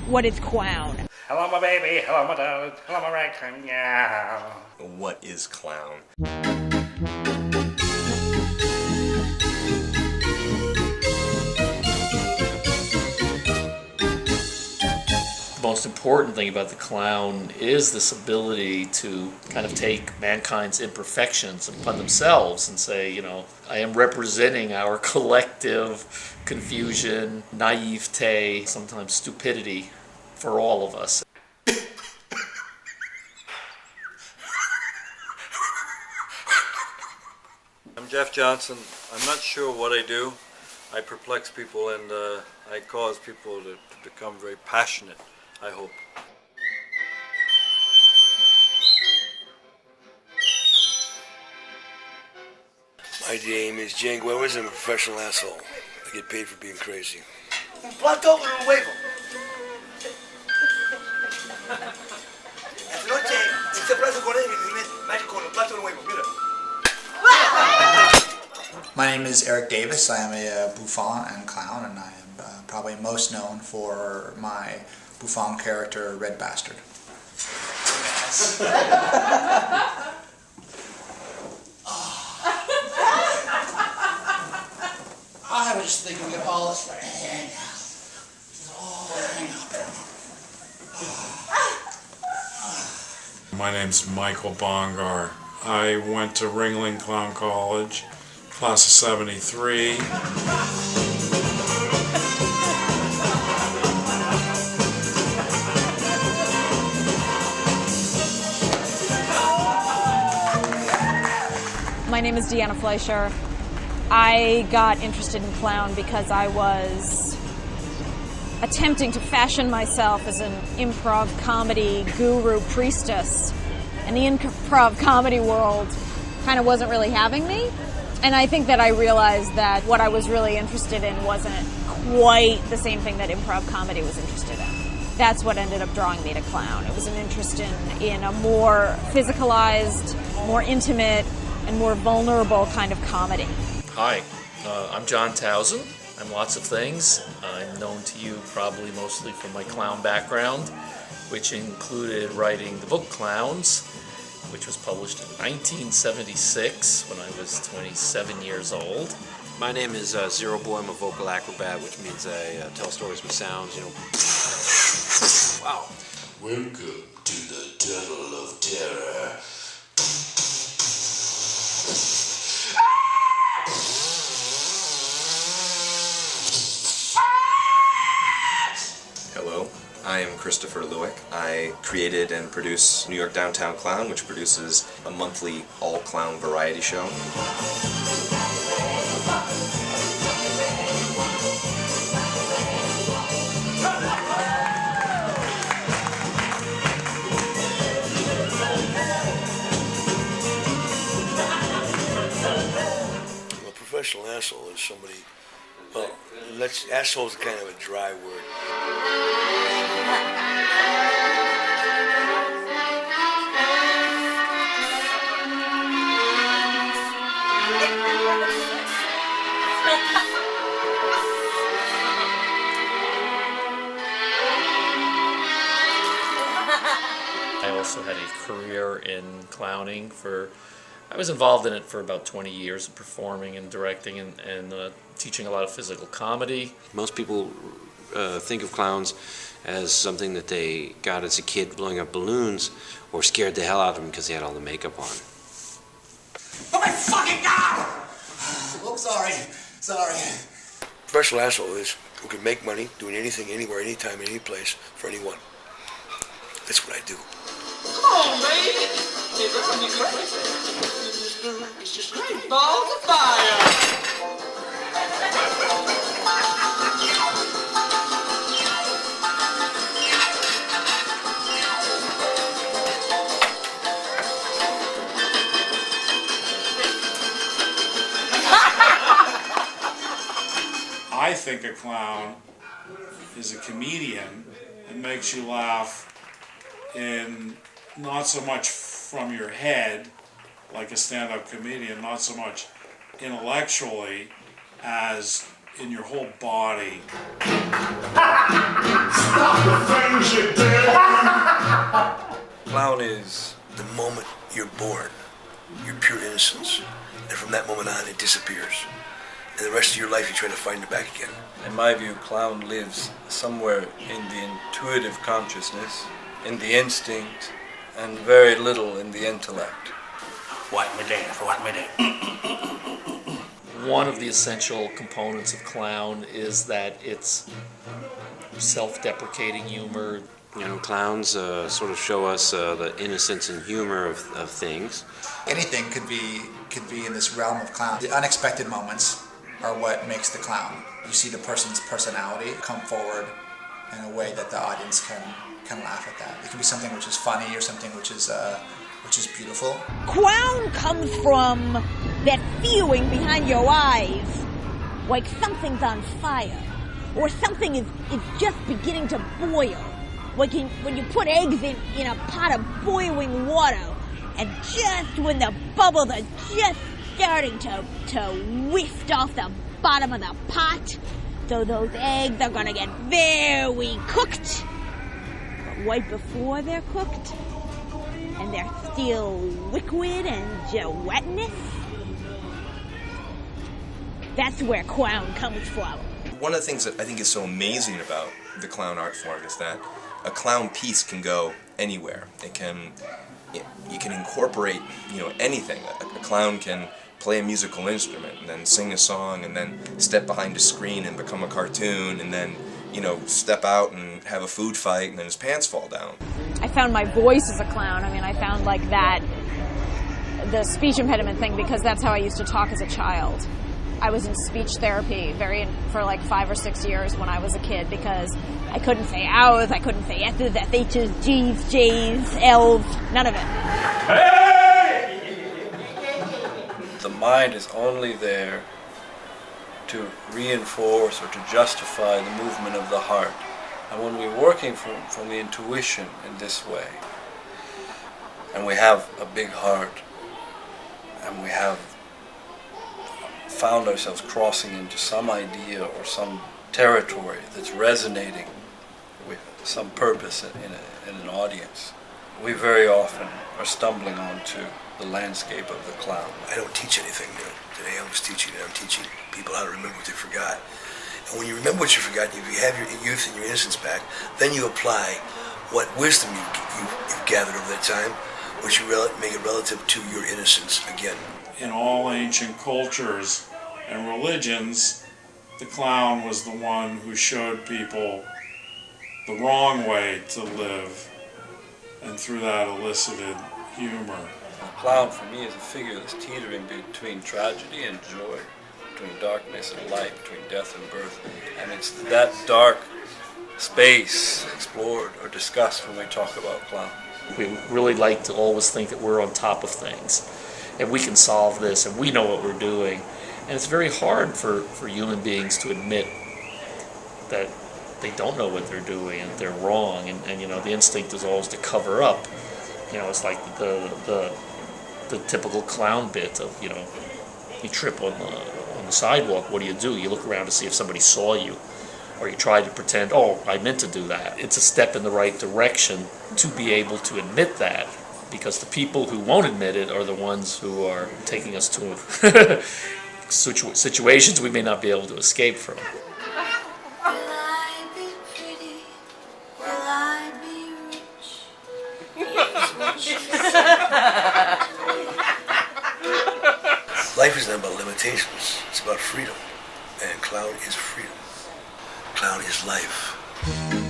what is clown. Hello, my baby. Hello, my darling. Hello, my ragtime. Yeah. What is clown? The most important thing about the clown is this ability to kind of take mankind's imperfections upon themselves and say, you know, I am representing our collective confusion, naivete, sometimes stupidity for all of us. I'm Jeff Johnson. I'm not sure what I do. I perplex people and I cause people to become very passionate, I hope. My name is Jango. I'm a professional asshole. I get paid for being crazy. Plato un huevo. Esta noche, este plato con él, con el plato un huevo, mira. My name is Eric Davis. I am a bouffon and clown, and I am probably most known for my bouffon character, Red Bastard. I was just thinking we could all this right hang out. Just all hang out. My name's Michael Bongar. I went to Ringling Clown College, class of 73. My name is Deanna Fleysher. I got interested in clown because I was attempting to fashion myself as an improv comedy guru priestess, and the improv comedy world kind of wasn't really having me. And I think that I realized that what I was really interested in wasn't quite the same thing that improv comedy was interested in. That's what ended up drawing me to clown. It was an interest in a more physicalized, more intimate, and more vulnerable kind of comedy. Hi, I'm John Towsen. I'm lots of things. I'm known to you probably mostly from my clown background, which included writing the book Clowns, which was published in 1976 when I was 27 years old. My name is Zero Boy. I'm a vocal acrobat, which means I tell stories with sounds, you know. Wow. Welcome to the Tunnel of Terror. Hello, I am Christopher Lueck. I created and produce New York Downtown Clown, which produces a monthly all-clown variety show. A professional asshole is somebody, well, asshole is kind of a dry word. I also had a career in clowning I was involved in it for about 20 years, performing and directing and teaching a lot of physical comedy. Most people think of clowns as something that they got as a kid blowing up balloons or scared the hell out of them because they had all the makeup on. Oh my fucking God! Oh, sorry. Professional asshole is who can make money doing anything, anywhere, anytime, any place, for anyone. That's what I do. Come on, baby! It's just great balls of fire! I think a clown is a comedian that makes you laugh in not so much from your head, like a stand-up comedian, not so much intellectually as in your whole body. Stop the things you do! Clown is The moment you're born, your pure innocence, and from that moment on it disappears. And the rest of your life you try to find it back again. in my view, clown lives somewhere in the intuitive consciousness, in the instinct, and very little in the intellect. What me there? What me there? One of the essential components of clown is that it's self-deprecating humor. You know, clowns sort of show us the innocence and humor of things. Anything could be in this realm of clown. The unexpected moments are what makes the clown. You see the person's personality come forward in a way that the audience can laugh at that. It can be something which is funny or something which is beautiful. Clown comes from that feeling behind your eyes, like something's on fire, or something is just beginning to boil. Like when you put eggs in a pot of boiling water, and just when the bubbles are just starting to whisk off the bottom of the pot, so those eggs are gonna get very cooked. But right before they're cooked, and they're still liquid and gelatinous, that's where clown comes from. One of the things that I think is so amazing about the clown art form is that a clown piece can go anywhere. You can incorporate, anything. A clown can play a musical instrument and then sing a song and then step behind a screen and become a cartoon and then, step out and have a food fight and then his pants fall down. I found my voice as a clown. I mean, I found the speech impediment thing, because that's how I used to talk as a child. I was in speech therapy for like 5 or 6 years when I was a kid, because I couldn't say O's, I couldn't say S's, H's, G's, J's, L's, none of it. The mind is only there to reinforce or to justify the movement of the heart. And when we're working from the intuition in this way, and we have a big heart, and we have found ourselves crossing into some idea or some territory that's resonating with some purpose in an audience, we very often are stumbling onto the landscape of the clown. I don't teach anything new. Today I was teaching, and I'm teaching people how to remember what they forgot. And when you remember what you forgot, if you have your youth and your innocence back, then you apply what wisdom you've gathered over that time, which you make it relative to your innocence again. In all ancient cultures and religions, the clown was the one who showed people the wrong way to live, and through that elicited humor. The clown for me is a figure that's teetering between tragedy and joy, between darkness and light, between death and birth. And it's that dark space explored or discussed when we talk about clown. We really like to always think that we're on top of things, and we can solve this, and we know what we're doing. And it's very hard for human beings to admit that they don't know what they're doing and they're wrong. And the instinct is always to cover up. It's like the typical clown bit of, you trip on the sidewalk, what do? You look around to see if somebody saw you, or you try to pretend, oh, I meant to do that. It's a step in the right direction to be able to admit that, because the people who won't admit it are the ones who are taking us to situations we may not be able to escape from. Life isn't about limitations, it's about freedom. And clown is freedom. Clown is life.